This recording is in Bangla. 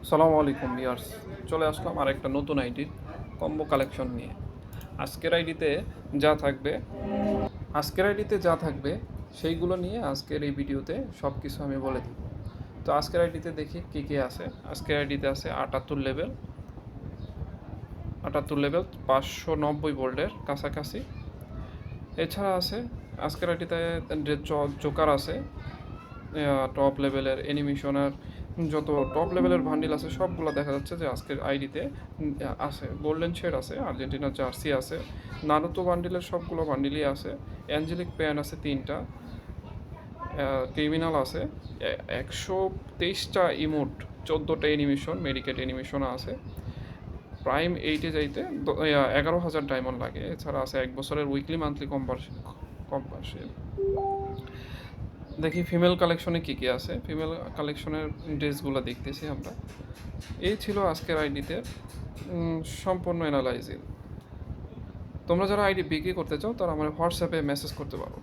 সালামু আলাইকুম ভিউয়ার্স, চলে আসলাম আর একটা নতুন আইডির কম্বো কালেকশন নিয়ে। আজকের আইডিতে যা থাকবে আজকের আইডিতে যা থাকবে সেইগুলো নিয়ে আজকের এই ভিডিওতে সব কিছু আমি বলে দিব। তো আজকের আইডিতে দেখি কী কী আছে। আজকের আইডিতে আছে 78 লেভেল 590 ভোল্টের কাছাকাছি। এছাড়া আছে আজকের আইডিতে জোকার আছে, টপ লেভেলের অ্যানিমেশনের যত টপ লেভেলের বান্ডিল আছে সবগুলো দেখা যাচ্ছে যে আজকের আইডিতে আছে। গোল্ডেন শেড আছে, আর্জেন্টিনার জার্সি আছে, নারুতো বান্ডিলের সবগুলো বান্ডিলই আছে। অ্যাঞ্জেলিক প্যান আছে 3টা, ক্রিমিনাল আছে 123টা ইমোট, 14টা অ্যানিমেশন, মেডিকেট অ্যানিমেশন আছে। প্রাইম 8-এ যাইতে 11,000 ডায়মন্ড লাগে। এছাড়া আছে 1 বছরের উইকলি মান্থলি কম্পারশন। দেখি ফিমেল কালেকশনে কী কী আছে। ফিমেল কালেকশনের ড্রেসগুলো দেখতেছি আমরা। এই ছিল আজকের আইডিতে সম্পূর্ণ অ্যানালাইজিং। তোমরা যারা আইডি বিক্রি করতে চাও তারা আমার হোয়াটসঅ্যাপে মেসেজ করতে পারো।